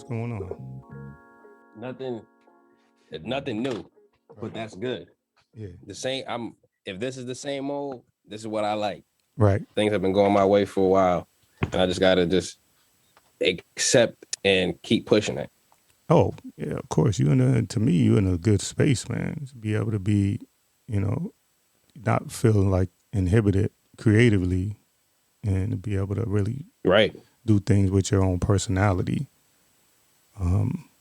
going on? Nothing, nothing new, but that's good. Yeah. The same. If this is the same old, this is what I like. Right. Things have been going my way for a while, and I just gotta just accept and keep pushing it. Oh, yeah, of course. To me, you're in a good space, man. To be able to be, you know, not feeling like inhibited creatively and to be able to really Right. do things with your own personality, and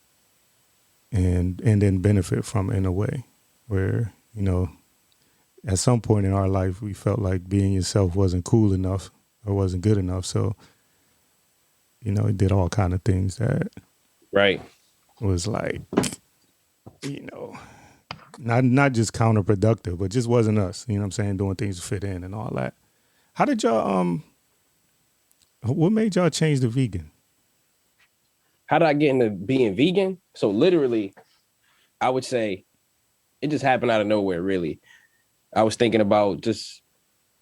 then benefit from it in a way where, at some point in our life we felt like being yourself wasn't cool enough or wasn't good enough. So, it did all kind of things that Right. was like, you know, not just counterproductive, but just wasn't us. You know what I'm saying? Doing things to fit in and all that. How did y'all what made y'all change to vegan? How did I get into being vegan? So literally, I would say it just happened out of nowhere. Really, I was thinking about just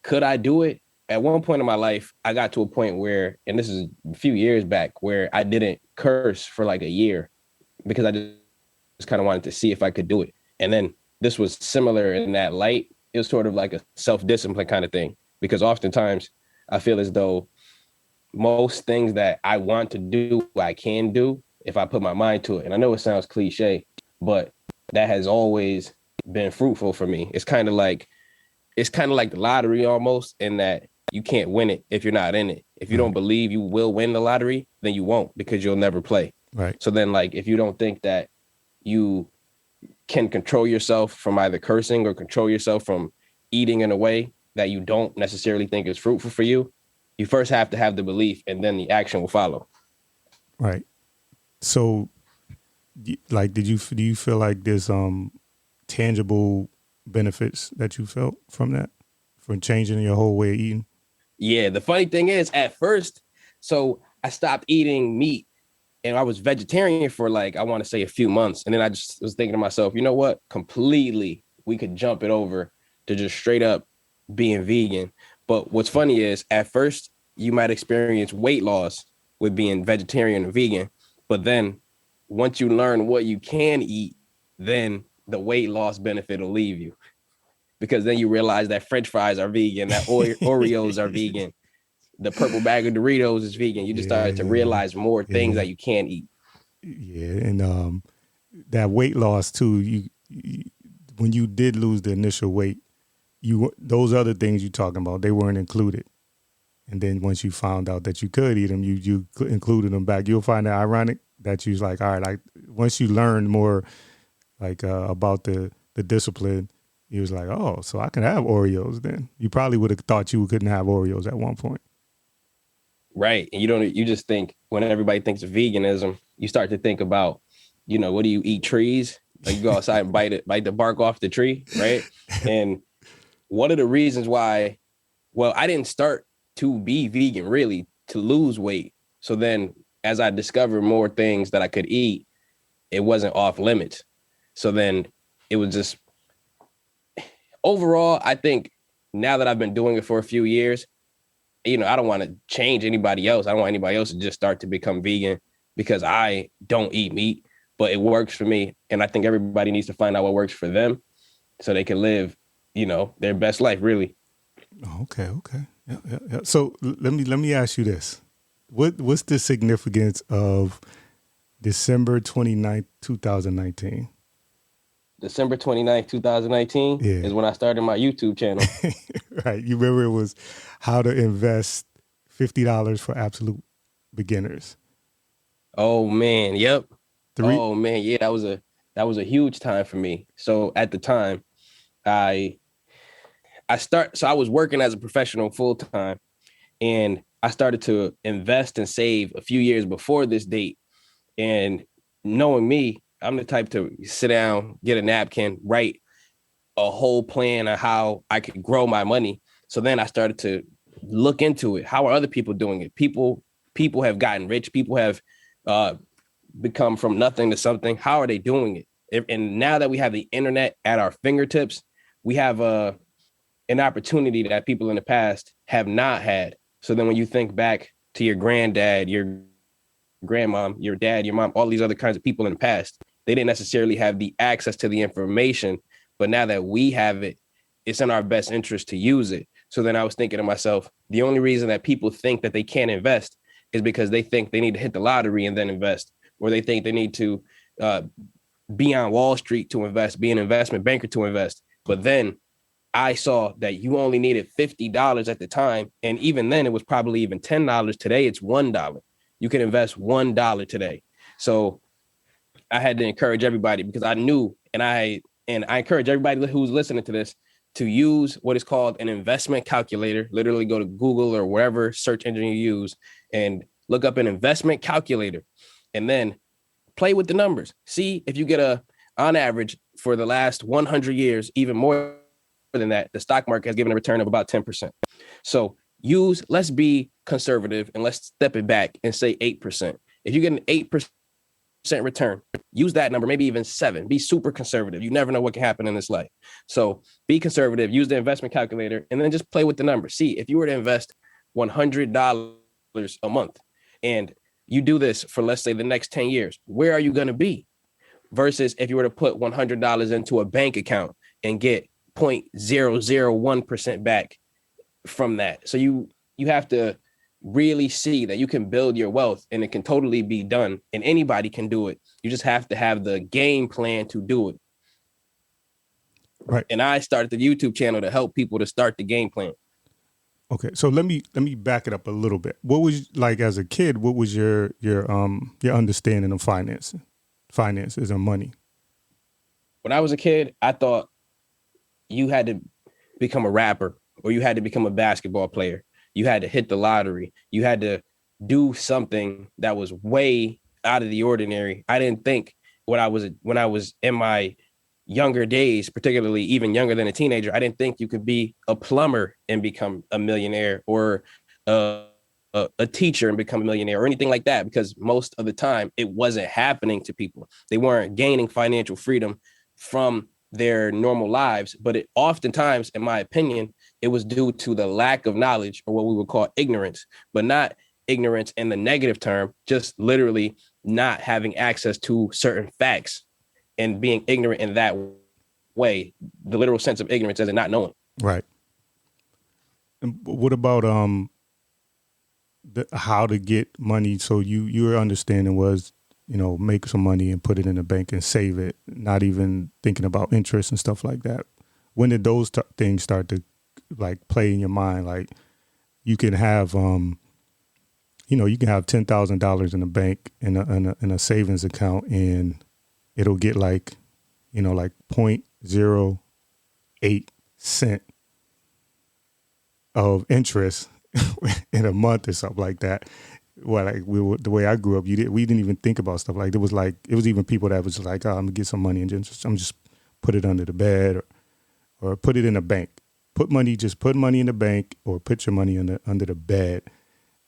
could I do it? At one point in my life, I got to a point where, and this is a few years back, where I didn't curse for like a year because I just kind of wanted to see if I could do it. And then this was similar in that light. It was sort of like a self-discipline kind of thing, because oftentimes I feel as though most things that I want to do, I can do if I put my mind to it. And I know it sounds cliche, but that has always been fruitful for me. It's kind of like the lottery almost, in that you can't win it if you're not in it. If you don't believe you will win the lottery, then you won't, because you'll never play. Right. So then, like, if you don't think that you can control yourself from either cursing or control yourself from eating in a way that you don't necessarily think is fruitful for you, you first have to have the belief, and then the action will follow. Right. So, like, do you feel like there's tangible benefits that you felt from that, from changing your whole way of eating? Yeah, the funny thing is, at first, so I stopped eating meat and I was vegetarian for, like, I want to say a few months. And then I just was thinking to myself, you know what? Completely, we could jump it over to just straight up being vegan. But what's funny is, at first, you might experience weight loss with being vegetarian and vegan. But then once you learn what you can eat, then the weight loss benefit will leave you. Because then you realize that French fries are vegan, that Oreos are vegan, the purple bag of Doritos is vegan. You just started to realize more things that you can eat. Yeah, and that weight loss too. You when you did lose the initial weight, those other things you talking about, they weren't included. And then once you found out that you could eat them, you included them back. You'll find it ironic that you was like, all right, like once you learned more, like about the discipline, you was like, oh, so I can have Oreos then. You probably would have thought you couldn't have Oreos at one point. Right. And you just think, when everybody thinks of veganism, you start to think about, what do you eat? Trees? Like, you go outside and bite the bark off the tree, right? And one of the reasons why, well, I didn't start to be vegan really to lose weight. So then as I discovered more things that I could eat, it wasn't off limits. So then it was just, overall, I think now that I've been doing it for a few years, I don't want to change anybody else. I don't want anybody else to just start to become vegan because I don't eat meat, but it works for me. And I think everybody needs to find out what works for them so they can live, their best life, really. Okay. Yeah. So let me ask you this. What's the significance of December 29th, 2019? December 29th, 2019 is when I started my YouTube channel. Right. You remember it was how to invest $50 for absolute beginners. Oh man. Yep. Oh man. Yeah, that was a huge time for me. So at the time, I was working as a professional full time, and I started to invest and save a few years before this date. And knowing me, I'm the type to sit down, get a napkin, write a whole plan of how I could grow my money. So then I started to look into it. How are other people doing it? People have gotten rich. People have become from nothing to something. How are they doing it? And now that we have the internet at our fingertips, we have an opportunity that people in the past have not had. So then when you think back to your granddad, your grandmom, your dad, your mom, all these other kinds of people in the past, they didn't necessarily have the access to the information. But now that we have it, it's in our best interest to use it. So then I was thinking to myself, the only reason that people think that they can't invest is because they think they need to hit the lottery and then invest, or they think they need to be on Wall Street to invest, be an investment banker to invest. But then I saw that you only needed $50 at the time. And even then, it was probably even $10. Today, it's $1. You can invest $1 today. So I had to encourage everybody, because I knew, and I encourage everybody who's listening to this to use what is called an investment calculator. Literally go to Google or wherever search engine you use and look up an investment calculator, and then play with the numbers. See if you get on average for the last 100 years, even more than that, the stock market has given a return of about 10%. So let's be conservative and let's step it back and say 8%. If you get an 8% return, use that number, maybe even 7. Be super conservative. You never know what can happen in this life. So be conservative, use the investment calculator, and then just play with the numbers. See, if you were to invest $100 a month and you do this for, let's say, the next 10 years, where are you going to be? Versus if you were to put $100 into a bank account and get 0.001% back from that. So you have to really see that you can build your wealth, and it can totally be done, and anybody can do it. You just have to have the game plan to do it. Right. And I started the YouTube channel to help people to start the game plan. Okay, so let me back it up a little bit. What was, like, as a kid, what was your understanding of finances and money? When I was a kid, I thought you had to become a rapper, or you had to become a basketball player. You had to hit the lottery. You had to do something that was way out of the ordinary. I didn't think when I was in my younger days, particularly even younger than a teenager, I didn't think you could be a plumber and become a millionaire, or a teacher and become a millionaire, or anything like that, because most of the time it wasn't happening to people. They weren't gaining financial freedom from their normal lives, but it oftentimes, in my opinion, it was due to the lack of knowledge, or what we would call ignorance, but not ignorance in the negative term, just literally not having access to certain facts and being ignorant in that way. The literal sense of ignorance as in not knowing. Right. And what about how to get money? So your understanding was, make some money and put it in the bank and save it, not even thinking about interest and stuff like that. When did those things start to, like, play in your mind? Like, you can have, you can have $10,000 in the bank in a savings account, and it'll get like 0.08 cent of interest in a month or something like that. Well, like the way I grew up, we didn't even think about stuff like that. It was even people that was like, oh, I'm gonna get some money and just put it under the bed or put it in a bank. Put money in the bank, or put your money under the bed.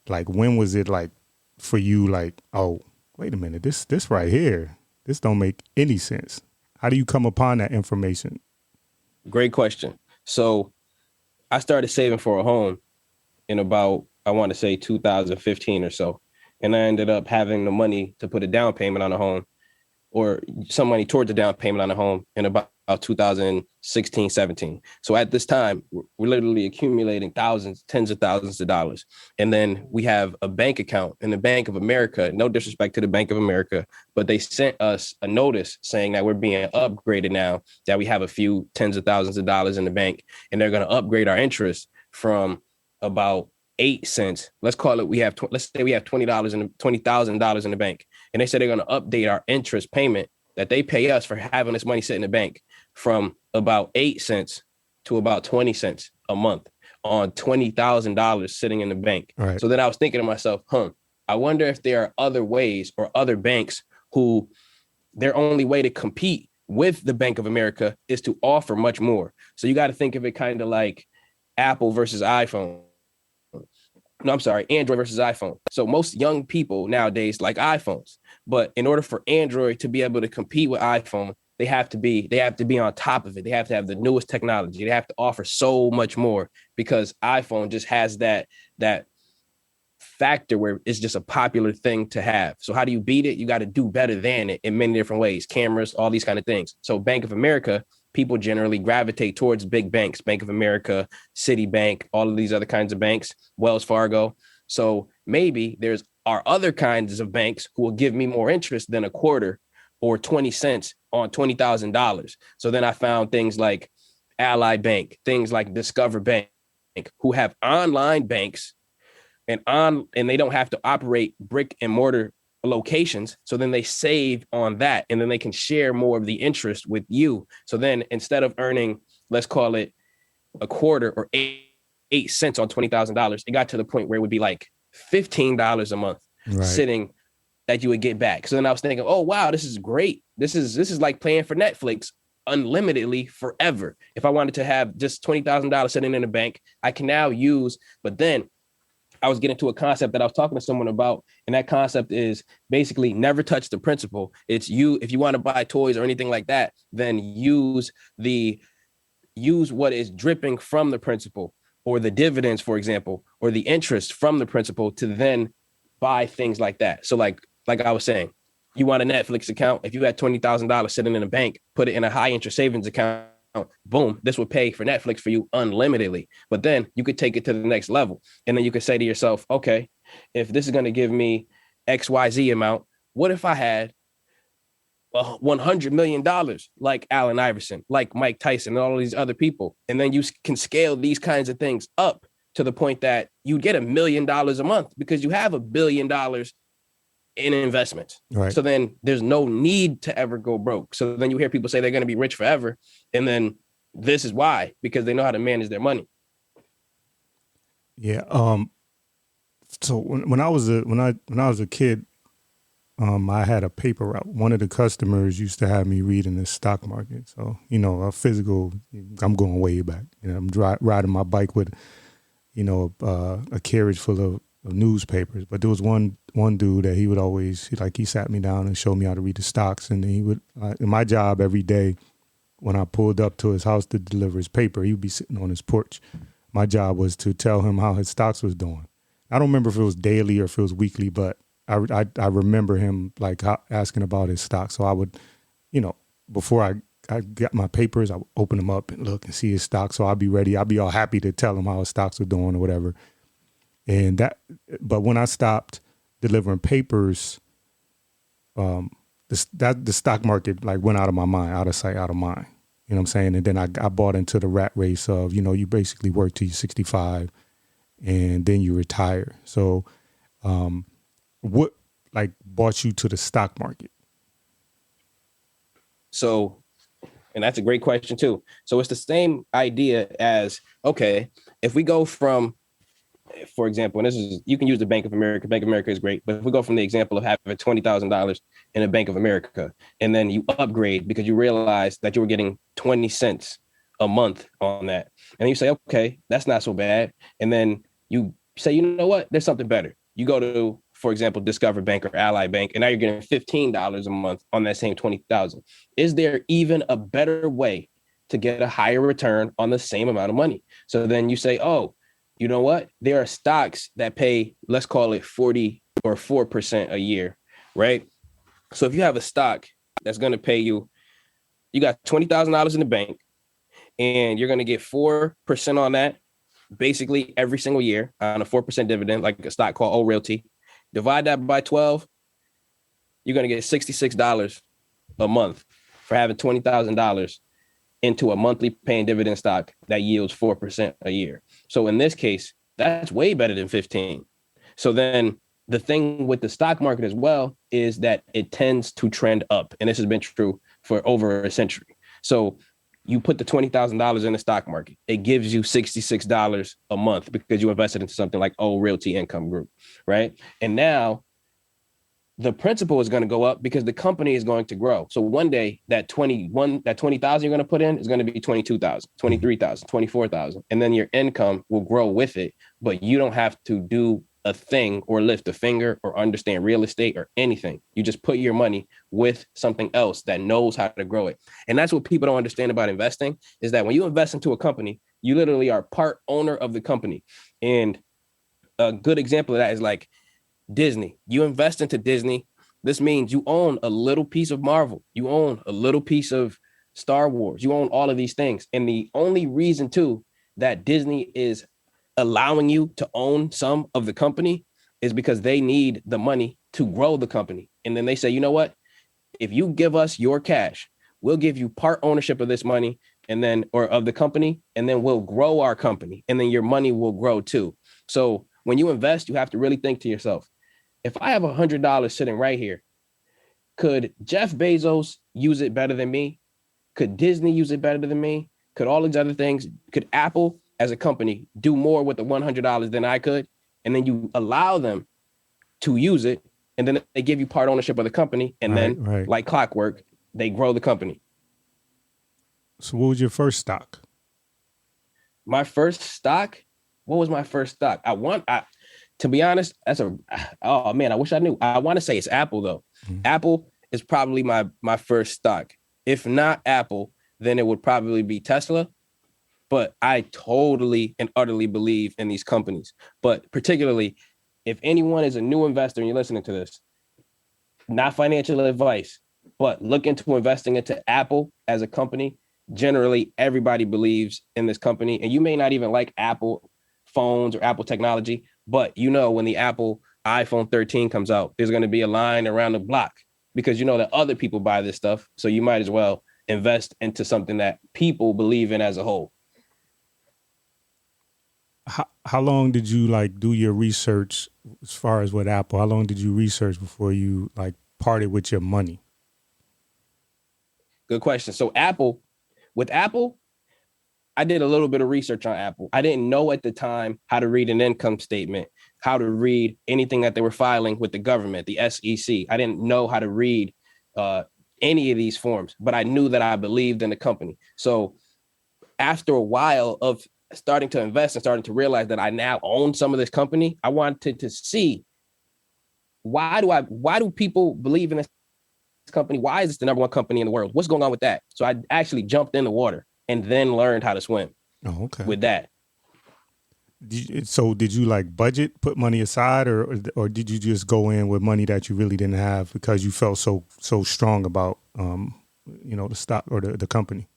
Like, when was it, like, for you, like, oh, wait a minute, this right here, this don't make any sense? How do you come upon that information? Great question. So I started saving for a home in about, I want to say 2015 or so. And I ended up having the money to put a down payment on a home, or some money towards a down payment on a home, in about 2016, 17. So at this time, we're literally accumulating tens of thousands of dollars. And then we have a bank account in the Bank of America. No disrespect to the Bank of America, but they sent us a notice saying that we're being upgraded now, that we have a few tens of thousands of dollars in the bank, and they're going to upgrade our interest from about 8 cents. Let's call it, let's say we have $20,000 in the bank. And they said they're going to update our interest payment that they pay us for having this money sit in the bank from about 8 cents to about 20 cents a month on $20,000 sitting in the bank. Right. So then I was thinking to myself, I wonder if there are other ways, or other banks who their only way to compete with the Bank of America is to offer much more. So you got to think of it kind of like Apple versus iPhone. No, I'm sorry, Android versus iPhone. So most young people nowadays like iPhones, but in order for Android to be able to compete with iPhone, they have to be on top of it. They have to have the newest technology. They have to offer so much more, because iPhone just has that factor where it's just a popular thing to have. So how do you beat it? You got to do better than it in many different ways, cameras, all these kind of things. So Bank of America, people generally gravitate towards big banks, Bank of America, Citibank, all of these other kinds of banks, Wells Fargo. So maybe there's are other kinds of banks who will give me more interest than a quarter or 20 cents on $20,000. So then I found things like Ally Bank, things like Discover Bank, who have online banks and they don't have to operate brick and mortar locations. So then they save on that, and then they can share more of the interest with you. So then instead of earning, let's call it a quarter or 8 cents on $20,000, it got to the point where it would be like $15 a month sitting that you would get back. So then I was thinking, oh wow, this is great. This is like paying for Netflix unlimitedly forever. If I wanted to have just $20,000 sitting in a bank, I can now use. But then I was getting to a concept that I was talking to someone about, and that concept is basically never touch the principal. It's you, if you want to buy toys or anything like that, then use what is dripping from the principal, or the dividends, for example, or the interest from the principal, to then buy things like that. So like I was saying, you want a Netflix account. If you had $20,000 sitting in a bank, put it in a high interest savings account, boom, this will pay for Netflix for you unlimitedly. But then you could take it to the next level. And then you could say to yourself, okay, if this is going to give me XYZ amount, what if I had $100 million like Allen Iverson, like Mike Tyson, and all of these other people? And then you can scale these kinds of things up to the point that you get $1 million a month because you have $1 billion in investments. Right. So then there's no need to ever go broke. So then you hear people say they're going to be rich forever. And then this is why, because they know how to manage their money. Yeah. So when I was a kid, I had a paper route. One of the customers used to have me read in the stock market. So, a physical, I'm going way back. I'm riding my bike with, a carriage full of newspapers. But there was one dude that he would always, he sat me down and showed me how to read the stocks. And he would, in my job every day, when I pulled up to his house to deliver his paper, he would be sitting on his porch. My job was to tell him how his stocks was doing. I don't remember if it was daily or if it was weekly, but I remember him asking about his stock. So I would, before I got my papers, I would open them up and look and see his stock. So I'd be ready. I'd be all happy to tell him how his stocks were doing or whatever. But when I stopped delivering papers, the stock market went out of my mind, out of sight, out of mind. You know what I'm saying? And then I bought into the rat race of, you basically work till you're 65 and then you retire. So, what brought you to the stock market? So, and that's a great question too. So it's the same idea as, okay, if we go from, for example, and you can use the Bank of America. Bank of America is great, but if we go from the example of having $20,000 in a Bank of America, and then you upgrade because you realize that you were getting 20 cents a month on that, and you say, okay, that's not so bad. And then you say, you know what, there's something better. You go to, for example, Discover Bank or Ally Bank, and now you're getting $15 a month on that same 20,000. Is there even a better way to get a higher return on the same amount of money? So then you say, oh, you know what? There are stocks that pay, let's call it 40 or 4% a year, right? So if you have a stock that's going to pay you got $20,000 in the bank, and you're going to get 4% on that basically every single year on a 4% dividend, like a stock called O Realty. Divide that by 12, you're going to get $66 a month for having $20,000 into a monthly paying dividend stock that yields 4% a year. So in this case, that's way better than 15. So then the thing with the stock market as well is that it tends to trend up. And this has been true for over a century. So you put the $20,000 in the stock market, it gives you $66 a month because you invested into something like O Realty Income Group, right? And now the principal is going to go up because the company is going to grow. So one day that 20,000 you're going to put in is going to be 22,000, 23,000, 24,000. And then your income will grow with it, but you don't have to do a thing or lift a finger or understand real estate or anything. You just put your money with something else that knows how to grow it. And that's what people don't understand about investing, is that when you invest into a company, you literally are part owner of the company. And a good example of that is like Disney. You invest into Disney. This means you own a little piece of Marvel. You own a little piece of Star Wars. You own all of these things. And the only reason, too, that Disney is allowing you to own some of the company is because they need the money to grow the company. And then they say, you know what? If you give us your cash, we'll give you part ownership of this money and then, or of the company, and then we'll grow our company. And then your money will grow too. So when you invest, you have to really think to yourself, if I have $100 sitting right here, could Jeff Bezos use it better than me? Could Disney use it better than me? Could all these other things, could Apple as a company do more with the $100 than I could? And then you allow them to use it, and then they give you part ownership of the company, and then like clockwork, they grow the company. So what was your first stock? My first stock? What was my first stock? To be honest, oh man, I wish I knew. I want to say it's Apple though. Mm-hmm. Apple is probably my first stock. If not Apple, then it would probably be Tesla. But I totally and utterly believe in these companies. But particularly, if anyone is a new investor and you're listening to this, not financial advice, but look into investing into Apple as a company. Generally, everybody believes in this company. And you may not even like Apple phones or Apple technology, but you know when the Apple iPhone 13 comes out, there's going to be a line around the block because you know that other people buy this stuff. So you might as well invest into something that people believe in as a whole. How long did you like do your research as far as with Apple? How long did you research before you like parted with your money? Good question. So with Apple, I did a little bit of research on Apple. I didn't know at the time how to read an income statement, how to read anything that they were filing with the government, the SEC. I didn't know how to read any of these forms, but I knew that I believed in the company. So after a while of starting to invest and starting to realize that I now own some of this company, I wanted to see why do people believe in this company? Why is this the number one company in the world? What's going on with that? So I actually jumped in the water and then learned how to swim. Oh, okay. With that. So did you like budget, put money aside, or did you just go in with money that you really didn't have because you felt so strong about the stock or the company?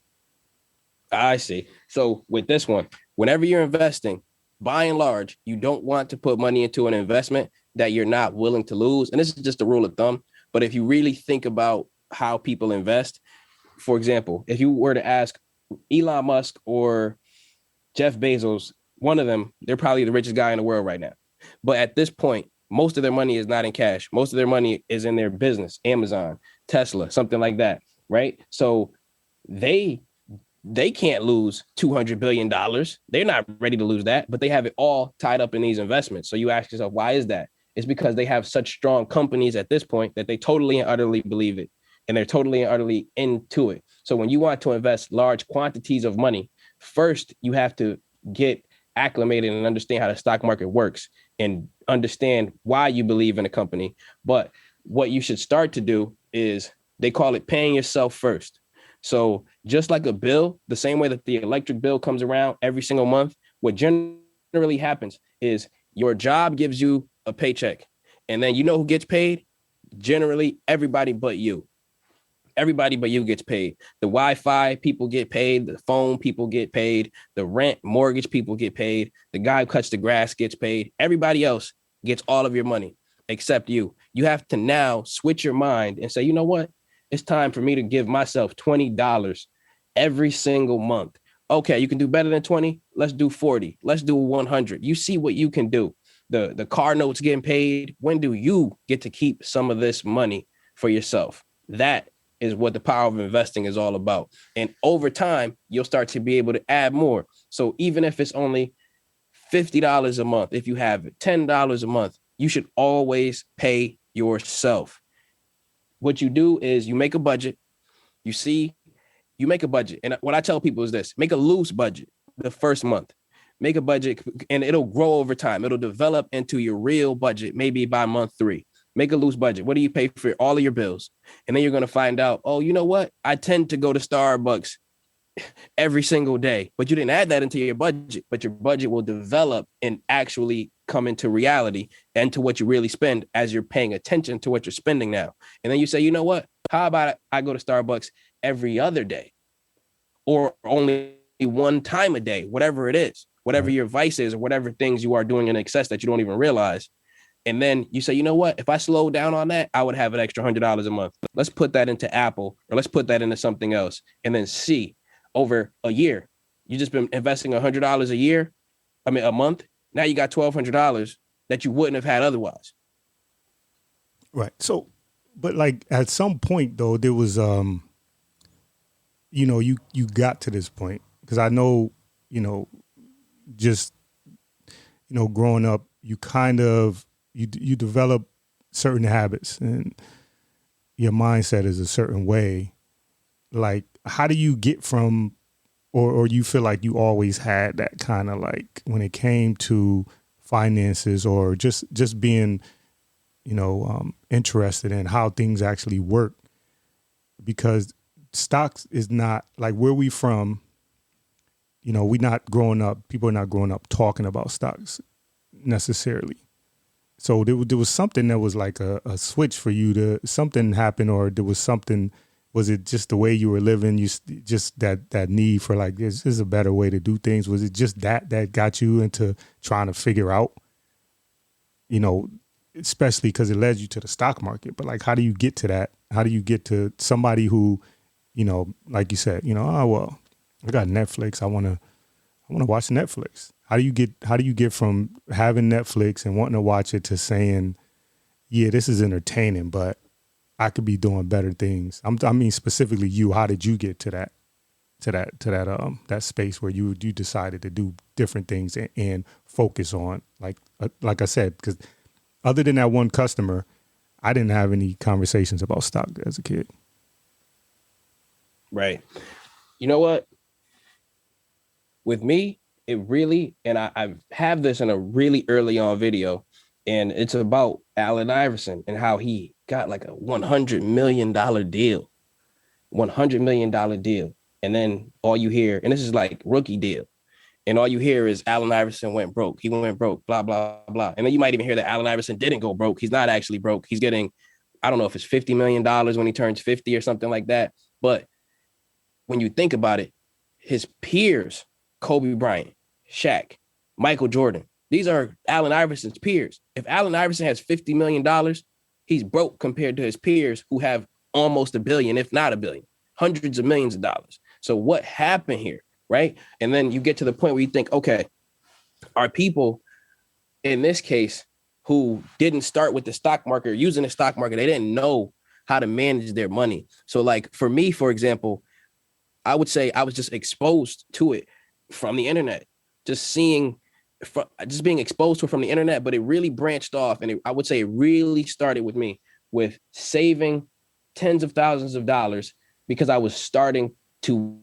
I see. So with this one, whenever you're investing, by and large, you don't want to put money into an investment that you're not willing to lose. And this is just a rule of thumb. But if you really think about how people invest, for example, if you were to ask Elon Musk or Jeff Bezos, one of them, they're probably the richest guy in the world right now. But at this point, most of their money is not in cash. Most of their money is in their business, Amazon, Tesla, something like that, right? So they can't lose $200 billion. They're not ready to lose that, but they have it all tied up in these investments. So you ask yourself, why is that? It's because they have such strong companies at this point that they totally and utterly believe it. And they're totally and utterly into it. So when you want to invest large quantities of money, first, you have to get acclimated and understand how the stock market works and understand why you believe in a company. But what you should start to do is they call it paying yourself first. So just like a bill, the same way that the electric bill comes around every single month, what generally happens is your job gives you a paycheck. And then you know who gets paid? Generally, everybody but you. Everybody but you gets paid. The Wi-Fi people get paid. The phone people get paid. The rent, mortgage people get paid. The guy who cuts the grass gets paid. Everybody else gets all of your money except you. You have to now switch your mind and say, you know what? It's time for me to give myself $20 every single month. Okay, you can do better than 20. Let's do 40. Let's do 100. You see what you can do. The car notes getting paid. When do you get to keep some of this money for yourself? That is what the power of investing is all about. And over time, you'll start to be able to add more. So even if it's only $50 a month, if you have $10 a month, you should always pay yourself. What you do is you make a budget. You make a budget. And what I tell people is this: make a loose budget the first month. Make a budget and it'll grow over time. It'll develop into your real budget, maybe by month 3. Make a loose budget. What do you pay for all of your bills? And then you're going to find out, oh, you know what? I tend to go to Starbucks every single day, but you didn't add that into your budget, but your budget will develop and actually come into reality and to what you really spend as you're paying attention to what you're spending now. And then you say, you know what? How about I go to Starbucks every other day or only one time a day, whatever it is, whatever your vice is or whatever things you are doing in excess that you don't even realize. And then you say, you know what? If I slow down on that, I would have an extra $100 a month. Let's put that into Apple or let's put that into something else and then see over a year. You just been investing $100 a year. I mean, a month. Now you got $1,200 that you wouldn't have had otherwise. Right. So, but like at some point though, there was, you know, you got to this point because I know, you know, just, you know, growing up, you kind of, you develop certain habits and your mindset is a certain way. Like, how do you get from, or you feel like you always had that kind of like when it came to finances or just being, you know, interested in how things actually work? Because stocks is not like where we from, you know, people are not growing up talking about stocks necessarily. So there was something that was like a switch for you to, something happened or there was something, was it just the way you were living? You just that need for like, this is a better way to do things. Was it just that got you into trying to figure out, you know, especially because it led you to the stock market, but like, how do you get to that? How do you get to somebody who, you know, like you said, you know, oh, well, I got Netflix. I want to watch Netflix. How do you get from having Netflix and wanting to watch it to saying, yeah, this is entertaining, but I could be doing better things? I mean, specifically you, how did you get to that space where you decided to do different things and focus on like I said, because other than that one customer, I didn't have any conversations about stock as a kid. Right. You know what? With me, it really, and I have this in a really early on video, and it's about Allen Iverson and how he got like a $100 million deal, $100 million deal. And then all you hear, and this is like rookie deal, and all you hear is Allen Iverson went broke. He went broke, blah, blah, blah. And then you might even hear that Allen Iverson didn't go broke. He's not actually broke. He's getting, I don't know if it's $50 million when he turns 50 or something like that. But when you think about it, his peers, Kobe Bryant, Shaq, Michael Jordan, these are Allen Iverson's peers. If Allen Iverson has $50 million, he's broke compared to his peers who have almost $1 billion, if not $1 billion, hundreds of millions of dollars. So what happened here, right? And then you get to the point where you think, okay, are people in this case who didn't start with the stock market or using the stock market, they didn't know how to manage their money. So like for me, for example, I would say I was just exposed to it from the internet, just being exposed to it from the internet, but it really branched off. And I would say it really started with me with saving tens of thousands of dollars because I was starting to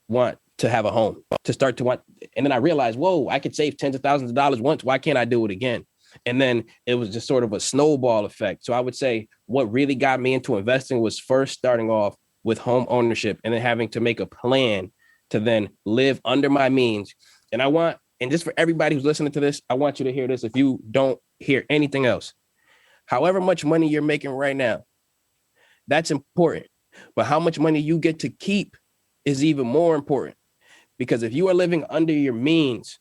want to have a home, and then I realized, whoa, I could save tens of thousands of dollars once. Why can't I do it again? And then it was just sort of a snowball effect. So I would say what really got me into investing was first starting off with home ownership and then having to make a plan to then live under my means. And just for everybody who's listening to this, I want you to hear this. If you don't hear anything else, however much money you're making right now, that's important. But how much money you get to keep is even more important, because if you are living under your means,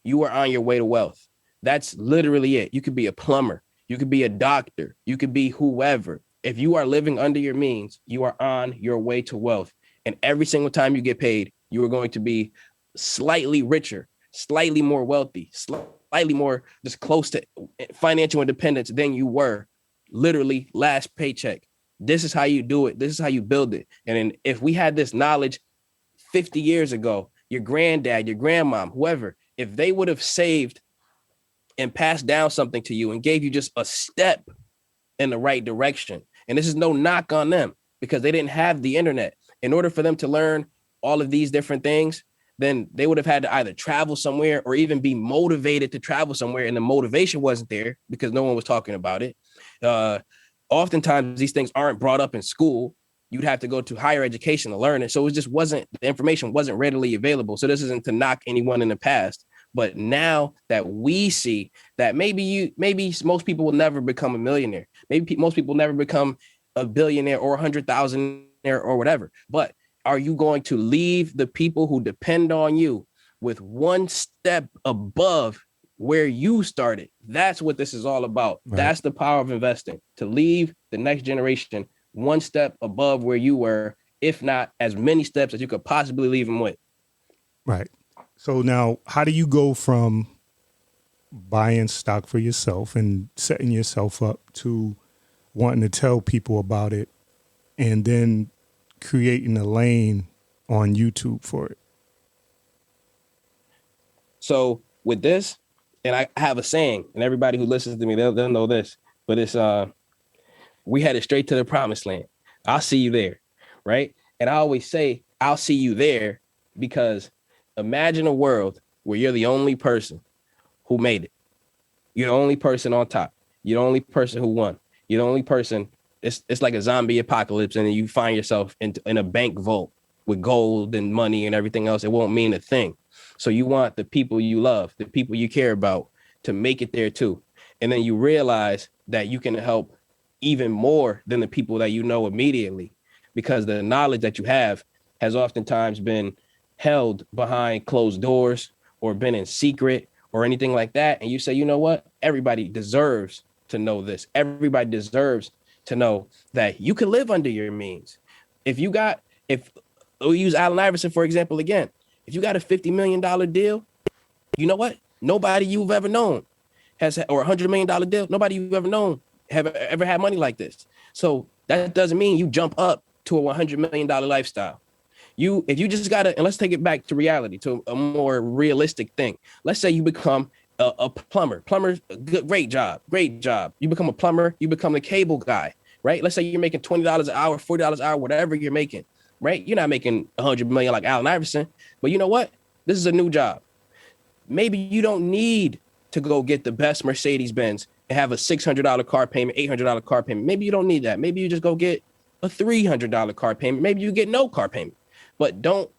you are on your way to wealth. That's literally it. You could be a plumber. You could be a doctor. You could be whoever. If you are living under your means, you are on your way to wealth. And every single time you get paid, you are going to be slightly richer, slightly more wealthy, slightly more just close to financial independence than you were literally last paycheck. This is how you do it. This is how you build it. And then if we had this knowledge 50 years ago, your granddad, your grandmom, whoever, if they would have saved and passed down something to you and gave you just a step in the right direction. And this is no knock on them because they didn't have the internet. In order for them to learn all of these different things, then they would have had to either travel somewhere or even be motivated to travel somewhere. And the motivation wasn't there because no one was talking about it. Oftentimes these things aren't brought up in school. you'd have to go to higher education to learn it. So it just wasn't, the information wasn't readily available. So this isn't to knock anyone in the past, but now that we see that maybe most people will never become a millionaire. Maybe most people never become a billionaire or 100,000 or whatever. But are you going to leave the people who depend on you with one step above where you started? That's what this is all about. Right. That's the power of investing, to leave the next generation one step above where you were, if not as many steps as you could possibly leave them with. Right. So now, how do you go from buying stock for yourself and setting yourself up to wanting to tell people about it and then creating a lane on YouTube for it? So with this, and I have a saying, and everybody who listens to me, they'll know this, but it's we headed straight to the promised land. I'll see you there, right? And I always say, I'll see you there, because imagine a world where you're the only person who made it. You're the only person on top. You're the only person who won. You're the only person. It's like a zombie apocalypse, and then you find yourself in a bank vault with gold and money and everything else. It won't mean a thing. So you want the people you love, the people you care about, to make it there too. And then you realize that you can help even more than the people that you know immediately, because the knowledge that you have has oftentimes been held behind closed doors or been in secret or anything like that. And you say, you know what? Everybody deserves to know this. Everybody deserves to know that you can live under your means. If we'll use Allen Iverson, for example, again, if you got a $50 million deal, you know what? Nobody you've ever known or $100 million deal, nobody you've ever known have ever had money like this. So that doesn't mean you jump up to a $100 million lifestyle. If you just gotta, and let's take it back to reality, to a more realistic thing. Let's say you become a plumber. Plumber, great job. You become a plumber, you become the cable guy, right? Let's say you're making $20 an hour, $40 an hour, whatever you're making, right? You're not making 100 million like Allen Iverson, but you know what? This is a new job. Maybe you don't need to go get the best Mercedes-Benz and have a $600 car payment, $800 car payment. Maybe you don't need that. Maybe you just go get a $300 car payment. Maybe you get no car payment. But don't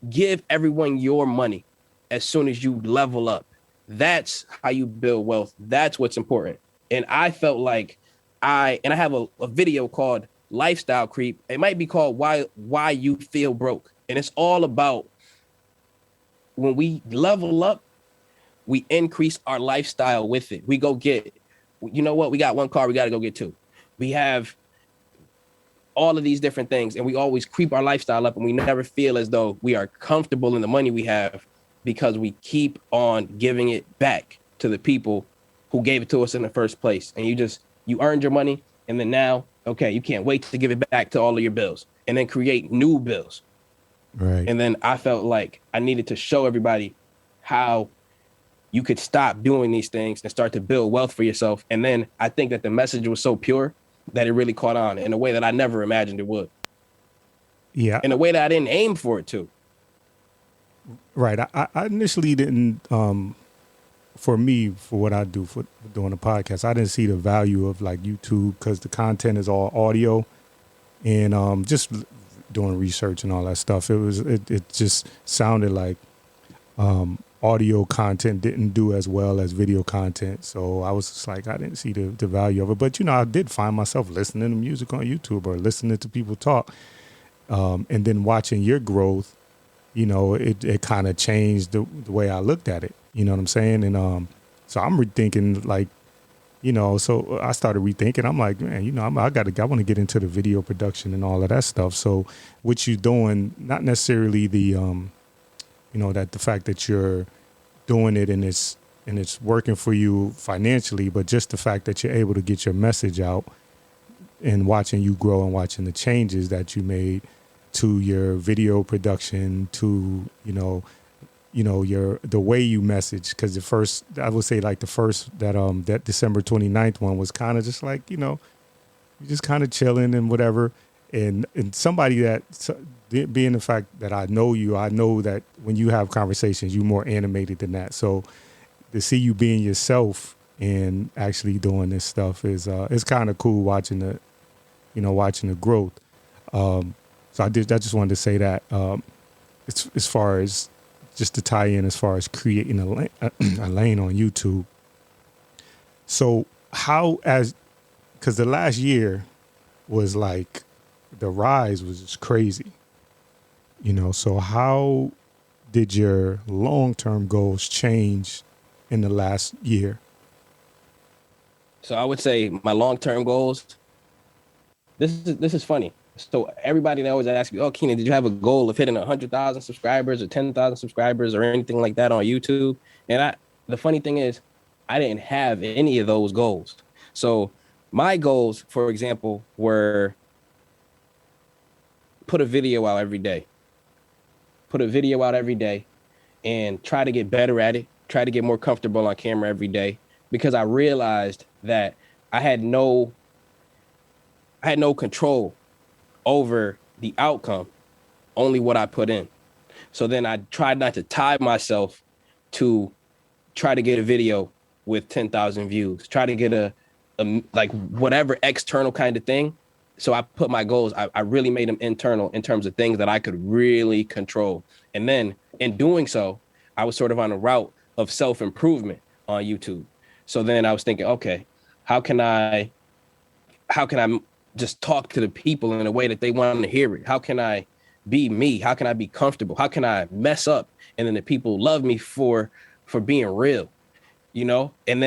give everyone your money as soon as you level up. That's how you build wealth. That's what's important. And I felt like I have a video called Lifestyle Creep. It might be called Why You Feel Broke. And it's all about when we level up, we increase our lifestyle with it. We go get, you know what? We got one car, we got to go get two. We have all of these different things, and we always creep our lifestyle up, and we never feel as though we are comfortable in the money we have, because we keep on giving it back to the people who gave it to us in the first place. And you earned your money, and then now, okay, you can't wait to give it back to all of your bills and then create new bills. Right. And then I felt like I needed to show everybody how you could stop doing these things and start to build wealth for yourself. And then I think that the message was so pure that it really caught on in a way that I never imagined it would. Yeah. In a way that I didn't aim for it to. Right. I initially didn't, for me, for what I do for doing a podcast, I didn't see the value of like YouTube, because the content is all audio, and just doing research and all that stuff. It just sounded like audio content didn't do as well as video content. So I was just like, I didn't see the value of it. But, I did find myself listening to music on YouTube or listening to people talk, and then watching your growth. It kind of changed the way I looked at it. You know what I'm saying? And so I'm rethinking, like, so I started rethinking. I'm like, man, I want to get into the video production and all of that stuff. So what you're doing, not necessarily the, that the fact that you're doing it and it's working for you financially, but just the fact that you're able to get your message out, and watching you grow and watching the changes that you made to your video production, to, the way you message. Because I would say like the first, that December 29th one was kind of just like, you're just kind of chilling and whatever. And somebody that, being the fact that I know you, I know that when you have conversations, you're more animated than that. So to see you being yourself and actually doing this stuff is, it's kind of cool watching the growth. So I just wanted to say that as far as just to tie in as far as creating a lane on YouTube. So because the last year was like the rise was just crazy, so how did your long-term goals change in the last year? So I would say my long-term goals. This is funny. So everybody that always asks me, "Oh, Kenan, did you have a goal of hitting 100,000 subscribers or 10,000 subscribers or anything like that on YouTube?" And the funny thing is, I didn't have any of those goals. So my goals, for example, were put a video out every day. Put a video out every day and try to get better at it, try to get more comfortable on camera every day, because I realized that I had no control over the outcome, only what I put in. So then I tried not to tie myself to try to get a video with 10,000 views, try to get a like whatever external kind of thing. So I put my goals, I really made them internal in terms of things that I could really control. And then in doing so, I was sort of on a route of self-improvement on YouTube. So then I was thinking, okay, how can I just talk to the people in a way that they want to hear it? How can I be me? How can I be comfortable? How can I mess up? And then the people love me for being real, And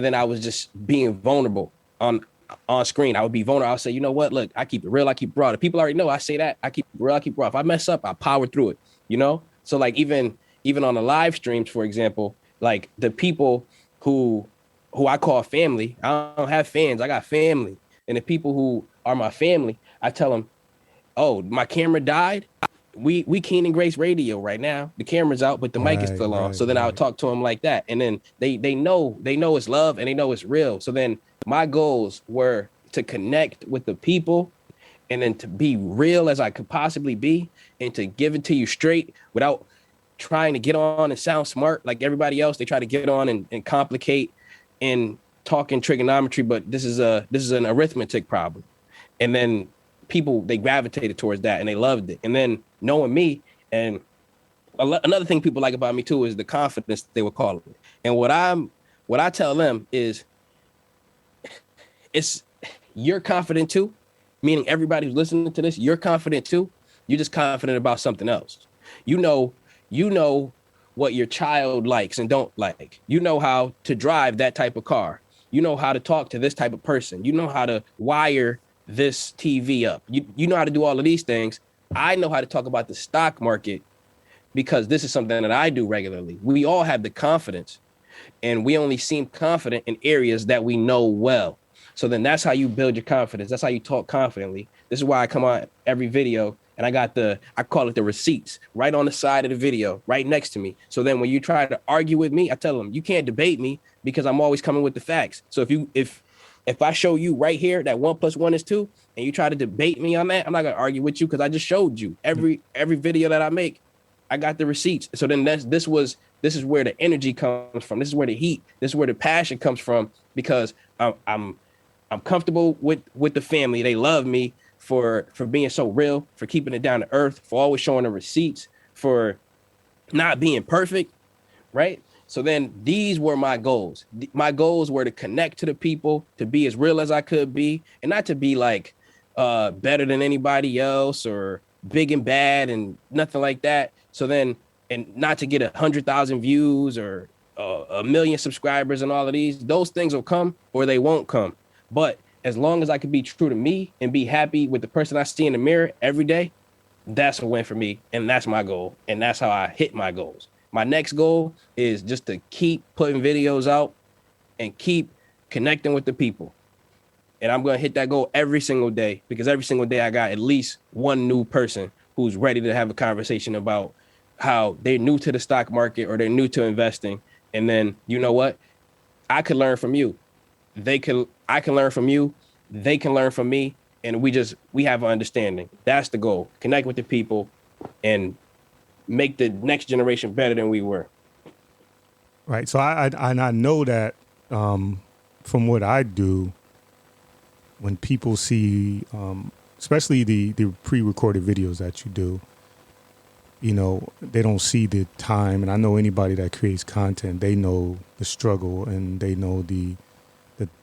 then I was just being vulnerable on screen. I would be vulnerable. I'll say, you know what? Look, I keep it real. I keep it raw. The people already know I say that. I keep it real. I keep it raw. If I mess up, I power through it, So like even on the live streams, for example, like the people who I call family, I don't have fans. I got family. And the people who are my family, I tell them, oh, my camera died. We Kenan Grace radio right now. The camera's out, but the mic is still on. So then I would talk to them like that. And then they know it's love and they know it's real. So then my goals were to connect with the people and then to be real as I could possibly be and to give it to you straight without trying to get on and sound smart like everybody else. They try to get on and complicate and talk in trigonometry, but this is an arithmetic problem. And then people, they gravitated towards that and they loved it. And then knowing me, and another thing people like about me too is the confidence they would call it. And what I tell them is, you're confident too, meaning everybody who's listening to this, you're confident too. You're just confident about something else. You know what your child likes and don't like. You know how to drive that type of car. You know how to talk to this type of person. You know how to wire this TV up. You know how to do all of these things. I know how to talk about the stock market because this is something that I do regularly. We all have the confidence, and we only seem confident in areas that we know well. So then that's how you build your confidence. That's how you talk confidently. This is why I come on every video and I call it the receipts right on the side of the video, right next to me. So then when you try to argue with me, I tell them, you can't debate me because I'm always coming with the facts. So if I show you right here that 1 + 1 is 2 and you try to debate me on that, I'm not going to argue with you because I just showed you every video that I make. I got the receipts. So then this is where the energy comes from. This is where the heat, this is where the passion comes from, because I'm comfortable with the family. They love me for being so real, for keeping it down to earth, for always showing the receipts, for not being perfect, right? So then these were my goals. My goals were to connect to the people, to be as real as I could be, and not to be like better than anybody else or big and bad and nothing like that. So then, and not to get 100,000 views or 1 million subscribers and all of these. Those things will come or they won't come. But as long as I could be true to me and be happy with the person I see in the mirror every day, that's a win for me. And that's my goal. And that's how I hit my goals. My next goal is just to keep putting videos out and keep connecting with the people. And I'm going to hit that goal every single day, because every single day I got at least one new person who's ready to have a conversation about how they're new to the stock market or they're new to investing. And then, you know what? I could learn from you. I can learn from you. They can learn from me. And we have an understanding. That's the goal. Connect with the people and make the next generation better than we were. Right. So I know that from what I do, when people see especially the pre-recorded videos that you do, they don't see the time. And I know anybody that creates content, they know the struggle and they know the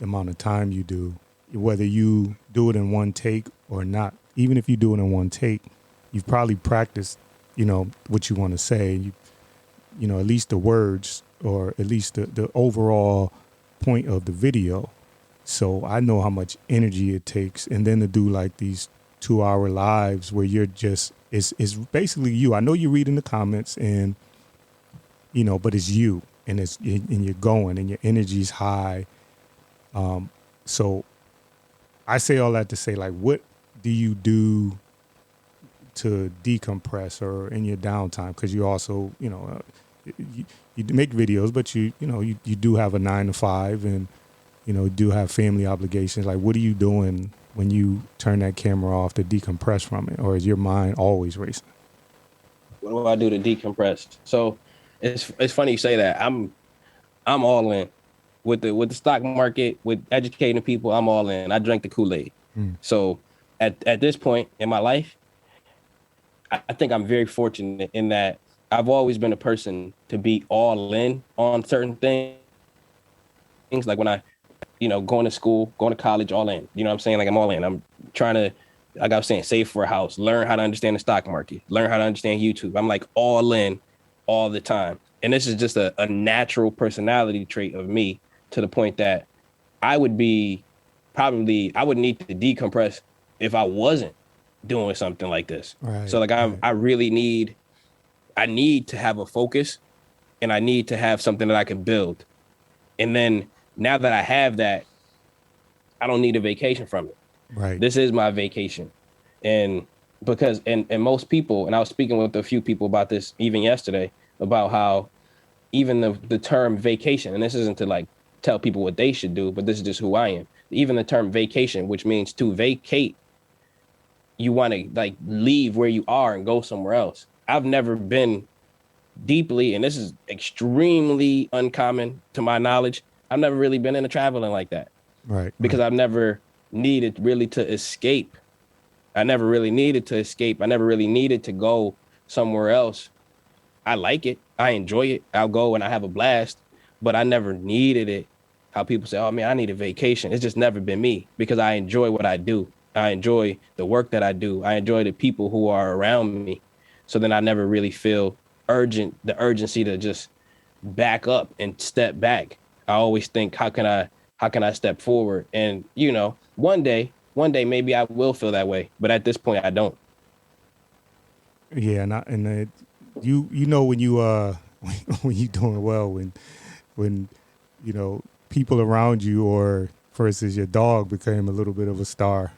amount of time you do, whether you do it in one take or not. Even if you do it in one take, you've probably practiced, what you want to say. At least the words, or at least the overall point of the video. So I know how much energy it takes. And then to do like these 2-hour lives where you're just, it's basically you. I know you're reading the comments and, but it's you, and and you're going and your energy's high. So I say all that to say, like, what do you do to decompress or in your downtime? Because you also, you make videos, but you do have a 9 to 5 and, do have family obligations. Like, what are you doing when you turn that camera off to decompress from it? Or is your mind always racing? What do I do to decompress? So it's funny you say that. I'm all in with the stock market, with educating people. I'm all in. I drank the Kool-Aid. So at this point in my life, I think I'm very fortunate in that I've always been a person to be all in on certain things. Like when I, going to school, going to college, all in. You know what I'm saying? Like I'm all in. I'm trying to, like I was saying, save for a house, learn how to understand the stock market, learn how to understand YouTube. I'm like all in all the time. And this is just a natural personality trait of me, to the point that I would need to decompress if I wasn't doing something like this. Right, so like I really need to have a focus, and I need to have something that I can build. And then now that I have that, I don't need a vacation from it. Right. This is my vacation. And because and most people, and I was speaking with a few people about this even yesterday, about how even the term vacation, and this isn't to like tell people what they should do, but this is just who I am. Even the term vacation, which means to vacate, you want to like leave where you are and go somewhere else. I've never been deeply, and this is extremely uncommon to my knowledge, I've never really been into traveling like that. Right. Because I've never needed really to escape. I never really needed to escape. I never really needed to go somewhere else. I like it. I enjoy it. I'll go and I have a blast, but I never needed it. How people say, oh man, I need a vacation. It's just never been me, because I enjoy what I do. I enjoy the work that I do. I enjoy the people who are around me. So then I never really feel the urgency to just back up and step back. I always think, how can I step forward? And one day maybe I will feel that way, but at this point I don't. Yeah, you when you when you doing well, when people around you, or for instance your dog, became a little bit of a star.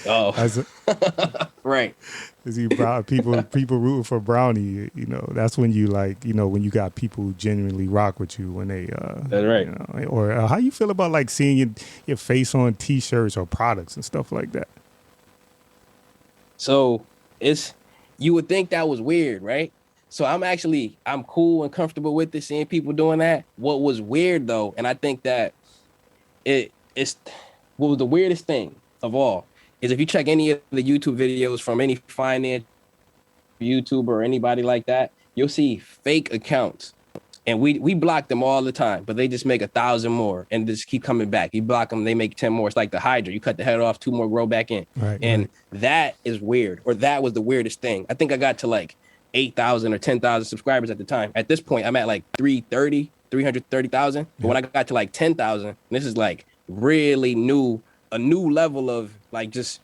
Oh, right. People rooting for Brownie. That's when you like, when you got people who genuinely rock with you, when they. That's right. Or how you feel about like seeing your face on T-shirts or products and stuff like that? So you would think that was weird, right? So I'm cool and comfortable with it, seeing people doing that. What was weird though, and I think that it's what was the weirdest thing of all, is if you check any of the YouTube videos from any finance YouTuber or anybody like that, you'll see fake accounts. And we block them all the time, but they just make 1,000 more and just keep coming back. You block them, they make 10 more. It's like the Hydra. You cut the head off, 2 more grow back in. Right, and that is weird, or that was the weirdest thing. I think I got to like 8,000 or 10,000 subscribers at the time. At this point, I'm at like 330,000. But when I got to like 10,000, this is like really a new level of like just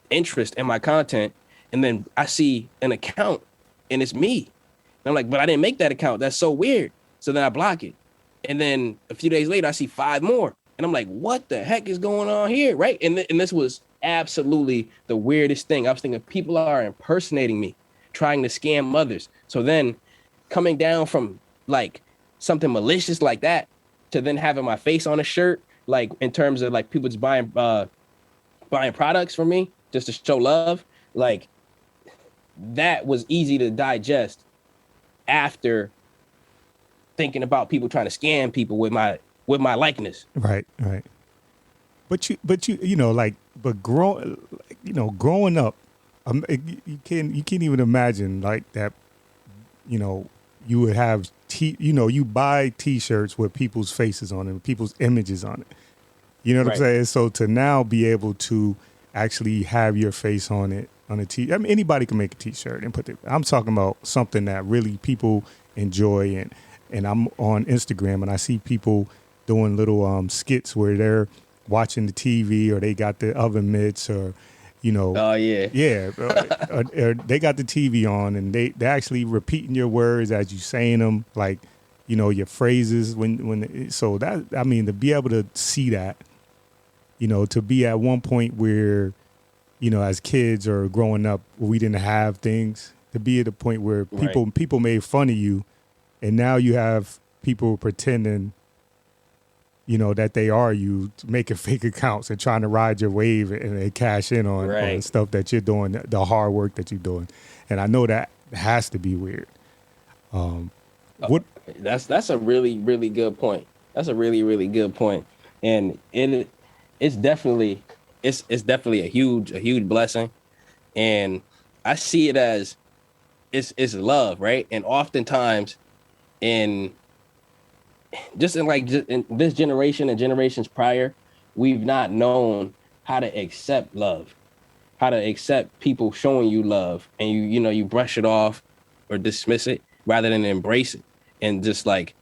interest in my content. And then I see an account and it's me. And I'm like, but I didn't make that account. That's so weird. So then I block it. And then a few days later, I see 5 more. And I'm like, what the heck is going on here? Right. And this was absolutely the weirdest thing. I was thinking people are impersonating me, trying to scam others. So then coming down from like something malicious like that to then having my face on a shirt, like in terms of like people just buying products from me just to show love, like that was easy to digest after thinking about people trying to scam people with my likeness. Right. you know, like, but growing up, you can't even imagine like that. You know, you would have you buy T-shirts with people's faces on it, people's images on it. You know what I'm Right. saying? So to now be able to actually have your face on it on a T, I mean, anybody can make a T-shirt and put it. I'm talking about something that really people enjoy, and I'm on Instagram and I see people doing little skits where they're watching the TV or they got the oven mitts or, you know, Oh yeah. yeah, or they got the TV on and they're actually repeating your words as you saying them, like, you know, your phrases so that, I mean, to be able to see that, you know, to be at one point where, you know, as kids or growing up, we didn't have things, to be at a point where Right. people made fun of you, and now you have people pretending, you know, that they are you, making fake accounts and trying to ride your wave and cash in on Right. stuff that you're doing, the hard work that you're doing, and I know that has to be weird. What? That's a really really good point. That's a really really good point, and it's definitely it's definitely a huge blessing, and I see it as it's love, right? And oftentimes in just in this generation and generations prior, we've not known how to accept love, how to accept people showing you love, and you brush it off or dismiss it rather than embrace it and just let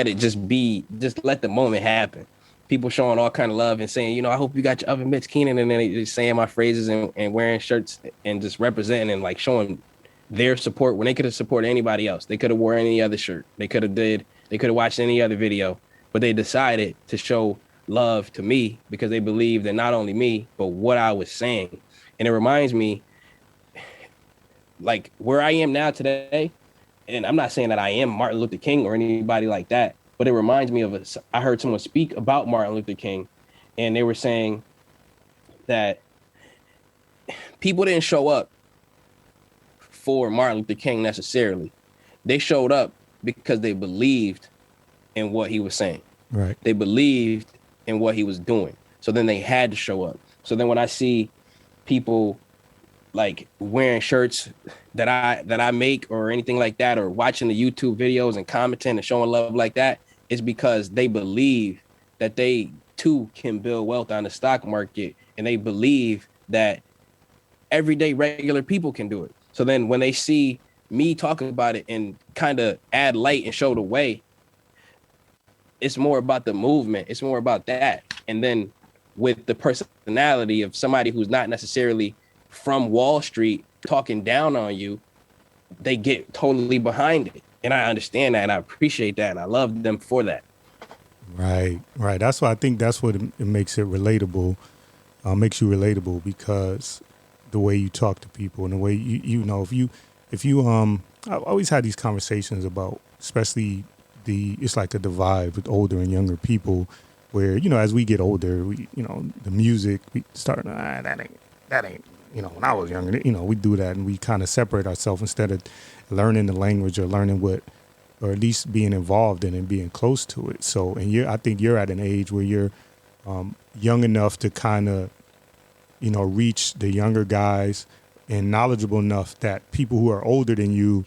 it just be, just let the moment happen. People showing all kind of love and saying, I hope you got your oven mitts, Kenan, and then they just saying my phrases and wearing shirts and just representing and like showing their support when they could have supported anybody else. They could have wore any other shirt. They could have watched any other video, but they decided to show love to me because they believed that not only me, but what I was saying. And it reminds me, like, where I am now today, and I'm not saying that I am Martin Luther King or anybody like that, but it reminds me of I heard someone speak about Martin Luther King, and they were saying that people didn't show up for Martin Luther King necessarily. They showed up because they believed in what he was saying. Right. They believed in what he was doing. So then they had to show up. So then when I see people like wearing shirts that I make or anything like that, or watching the YouTube videos and commenting and showing love like that, it's because they believe that they too can build wealth on the stock market, and they believe that everyday regular people can do it. So then when they see me talk about it and kind of add light and show the way, it's more about the movement. It's more about that. And then with the personality of somebody who's not necessarily from Wall Street talking down on you, they get totally behind it. And I understand that and I appreciate that. And I love them for that. Right. That's why I think that's what it makes it relatable, makes you relatable, because the way you talk to people and the way you know, if you I always had these conversations about, especially it's like a divide with older and younger people, where, you know, as we get older, the music, we start, that ain't, when I was younger, we do that, and we kind of separate ourselves instead of learning the language or learning or at least being involved in and being close to it. So, and I think you're at an age where you're young enough to kind of, reach the younger guys, and knowledgeable enough that people who are older than you,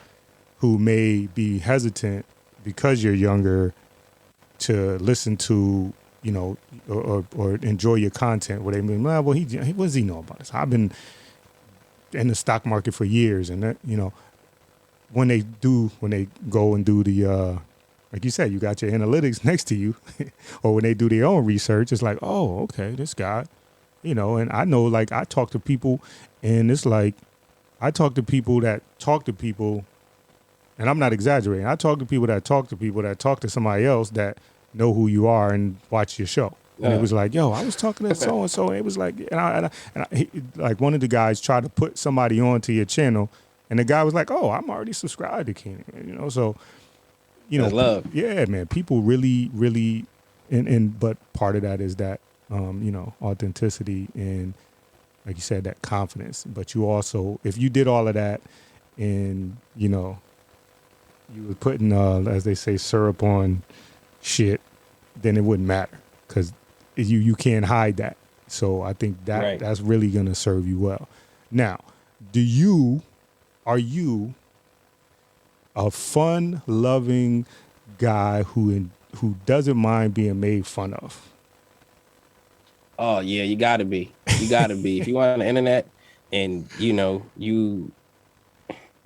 who may be hesitant because you're younger, to listen to, or enjoy your content, where they mean, well, what does he know about this? I've been in the stock market for years, and that, when they go and do the, like you said, you got your analytics next to you, or when they do their own research, it's like, oh, okay, this guy, and I know, like, I talk to people, and it's like, I talk to people that talk to people, and I'm not exaggerating. I talk to people that talk to somebody else that know who you are and watch your show. And it was like, yo, I was talking to so and so, and it was like, like one of the guys tried to put somebody onto your channel, and the guy was like, oh, I'm already subscribed to Kenan, so, That's love. Yeah, man, people really, really, and but part of that is that, authenticity and, like you said, that confidence. But you also, if you did all of that, and you were putting, as they say, syrup on shit, then it wouldn't matter, because you can't hide that. So I think Right. that's really going to serve you well. Now, are you a fun-loving guy who doesn't mind being made fun of? Oh yeah, you gotta be. You gotta be. If you want on the internet and you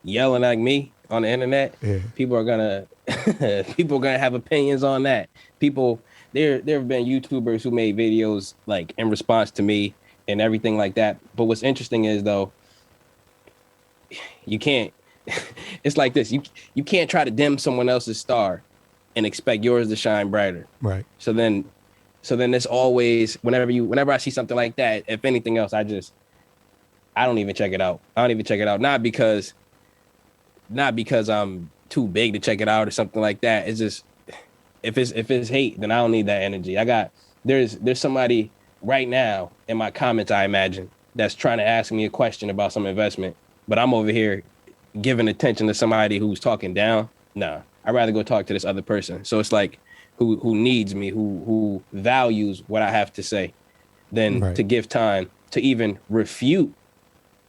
yelling like me on the internet, Yeah. people are gonna people are gonna have opinions on that. People there have been YouTubers who made videos like in response to me and everything like that. But what's interesting is though, you can't it's like this. You can't try to dim someone else's star and expect yours to shine brighter. Right. So then it's always whenever I see something like that, if anything else, I don't even check it out. I don't even check it out. Not because I'm too big to check it out or something like that. It's just if it's hate, then I don't need that energy. There's somebody right now in my comments, I imagine, that's trying to ask me a question about some investment, but I'm over here giving attention to somebody who's talking down. Nah, I'd rather go talk to this other person. So it's like who needs me, who values what I have to say, than Right. to give time to even refute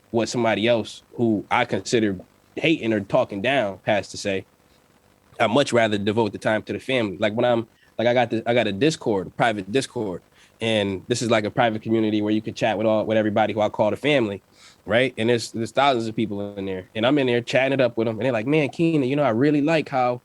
what somebody else who I consider hating or talking down has to say. I'd much rather devote the time to the family. Like when I got a Discord, a private Discord, and this is like a private community where you can chat with everybody who I call the family, right? And there's thousands of people in there, and I'm in there chatting it up with them, and they're like, "Man, Kenan, I really like how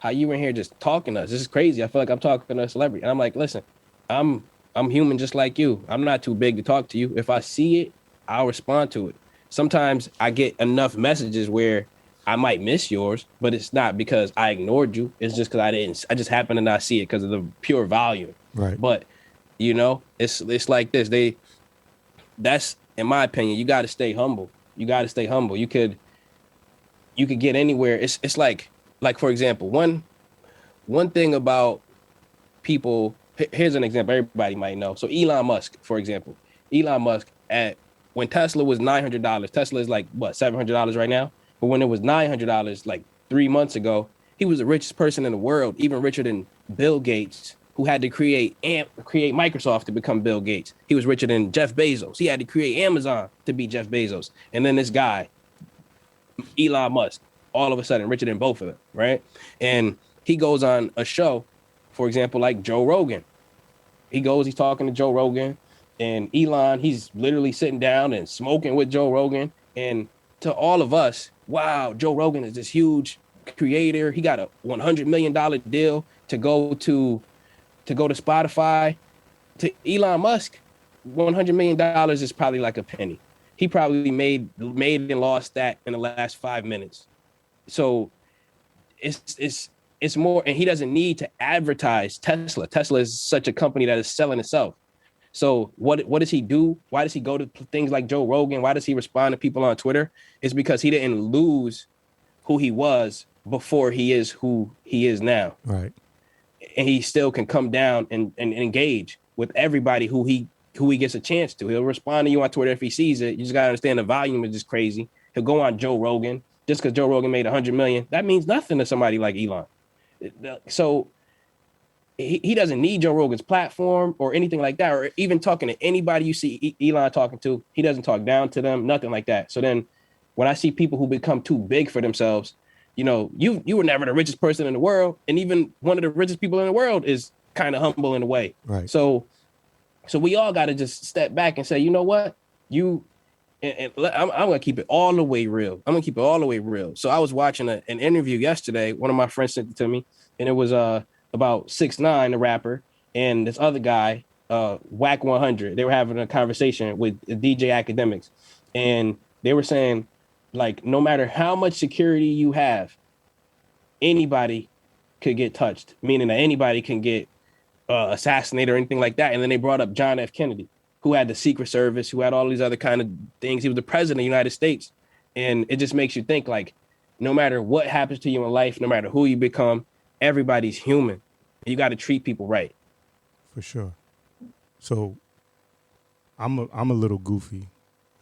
you were in here just talking to us. This is crazy. I feel like I'm talking to a celebrity." And I'm like, "Listen, I'm human just like you. I'm not too big to talk to you. If I see it, I'll respond to it. Sometimes I get enough messages where I might miss yours, but it's not because I ignored you. It's just because I just happen to not see it because of the pure volume." Right. But it's like this. That's in my opinion. You got to stay humble. You got to stay humble. You could get anywhere. It's like for example, one thing about people. Here's an example everybody might know. So Elon Musk, for example, when Tesla was $900, Tesla is like what, $700 right now. But when it was $900, like 3 months ago, he was the richest person in the world, even richer than Bill Gates, who had to create Microsoft to become Bill Gates. He was richer than Jeff Bezos. He had to create Amazon to be Jeff Bezos. And then this guy, Elon Musk, all of a sudden richer than both of them, right? And he goes on a show, for example, like Joe Rogan. He's talking to Joe Rogan, and Elon, he's literally sitting down and smoking with Joe Rogan. And to all of us, wow, Joe Rogan is this huge creator. He got a $100 million deal to go to Spotify. To Elon Musk, $100 million is probably like a penny. He probably made and lost that in the last 5 minutes. So it's more, and he doesn't need to advertise Tesla. Tesla is such a company that is selling itself. So what does he do? Why does he go to things like Joe Rogan? Why does he respond to people on Twitter? It's because he didn't lose who he was before he is who he is now. Right. And he still can come down and engage with everybody who he gets a chance to. He'll respond to you on Twitter if he sees it. You just got to understand the volume is just crazy. He'll go on Joe Rogan. Just because Joe Rogan made $100 million, that means nothing to somebody like Elon. So he doesn't need Joe Rogan's platform or anything like that, or even talking to anybody you see Elon talking to. He doesn't talk down to them, nothing like that. So then when I see people who become too big for themselves, you were never the richest person in the world. And even one of the richest people in the world is kind of humble in a way. Right. So we all got to just step back and say, you know what? I'm going to keep it all the way real. So I was watching an interview yesterday. One of my friends sent it to me, and it was about 6ix9ine, the rapper, and this other guy, Whack 100. They were having a conversation with DJ Academics, and they were saying, like, no matter how much security you have, anybody could get touched, meaning that anybody can get assassinated or anything like that. And then they brought up John F. Kennedy, who had the Secret Service, who had all these other kind of things. He was the president of the United States. And it just makes you think, like, no matter what happens to you in life, no matter who you become, everybody's human. You got to treat people right. For sure. So I'm a little goofy.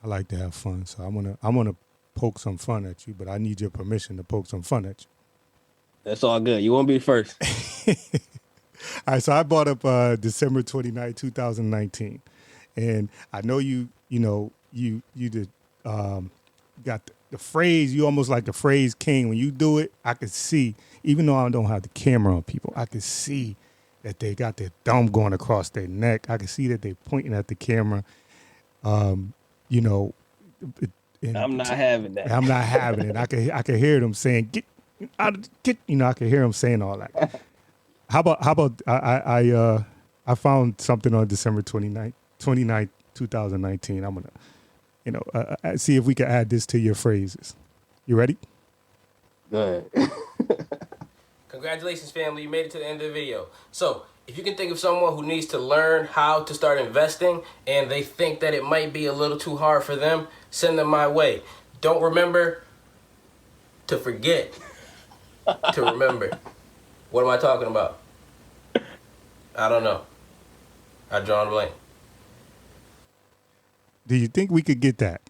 I like to have fun. So I'm gonna poke some fun at you, but I need your permission to poke some fun at you. That's all good. You won't be the first. All right, so I bought up December 29th, 2019. And I know you did got the phrase, you almost like the phrase king. When you do it, I could see, even though I don't have the camera on people, I could see that they got their thumb going across their neck. I could see that they're pointing at the camera. You know, I'm not having that. I'm not having it. I could hear them saying, get out of get, you know, I could hear them saying all that. How about I found something on December 29th, 2019. I'm gonna, see if we can add this to your phrases. You ready? Go ahead. Congratulations, family. You made it to the end of the video. So, if you can think of someone who needs to learn how to start investing and they think that it might be a little too hard for them, send them my way. Don't remember to forget to remember. What am I talking about? I don't know. I draw a blank. Do you think we could get that?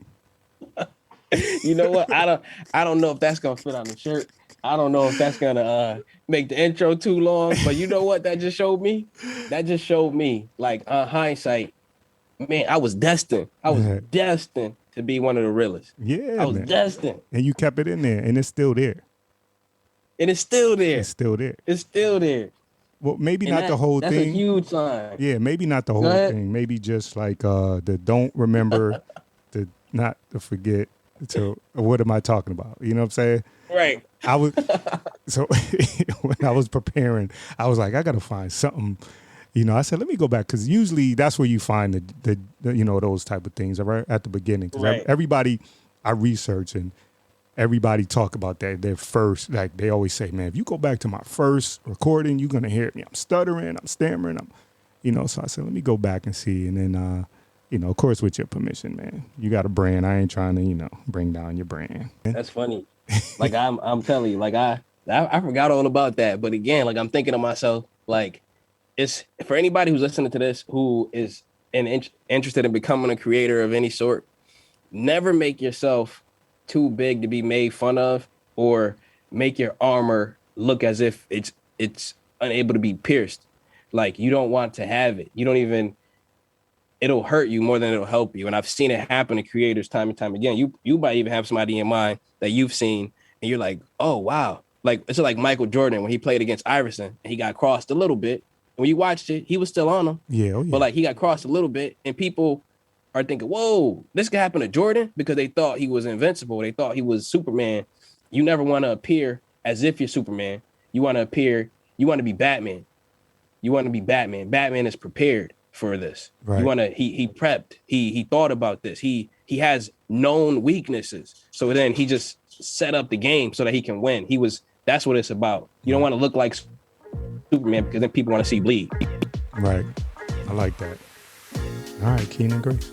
You know what? I don't know if that's gonna fit on the shirt. I don't know if that's gonna make the intro too long. But you know what that just showed me? That just showed me, like, hindsight, man, I was destined. I was destined to be one of the realest. Yeah, I was destined. And you kept it in there, and it's still there. And it's still there. It's still there. It's still there. Well, maybe And not the whole that's thing. That's a huge sign. Yeah, maybe not the whole thing. Maybe just like the don't remember, the not to forget. To what am I talking about? You know what I'm saying? Right. I was so when I was preparing, I was like, I gotta find something. You know, I said, let me go back, because usually that's where you find the you know, those type of things right at the beginning. Because everybody I research and everybody talk about that their first, like they always say, man, if you go back to my first recording, you're gonna hear me. I'm stuttering, I'm stammering, you know. So I said, let me go back and see, and then you know, of course, with your permission, man. You got a brand. I ain't trying to, you know, bring down your brand. That's funny. Like I'm telling you, like I forgot all about that. But again, like I'm thinking to myself, like, it's for anybody who's listening to this who is interested in becoming a creator of any sort. Never make yourself too big to be made fun of, or make your armor look as if it's unable to be pierced. Like, you don't want to have it. You don't even. It'll hurt you more than it'll help you. And I've seen it happen to creators time and time again. You might even have somebody in mind that you've seen and you're like, oh, wow. Like, it's like Michael Jordan when he played against Iverson and he got crossed a little bit. And when you watched it, he was still on him. Yeah, oh yeah. But like, he got crossed a little bit and people are thinking, whoa, this could happen to Jordan, because they thought he was invincible. They thought he was Superman. You never want to appear as if you're Superman. You want to be Batman. You want to be Batman. Batman is prepared for this. Right. You want to, he prepped, he thought about this. He has known weaknesses. So then he just set up the game so that he can win. That's what it's about. You don't want to look like Superman, because then people want to see bleed. Right. I like that. All right, Kenan Grace.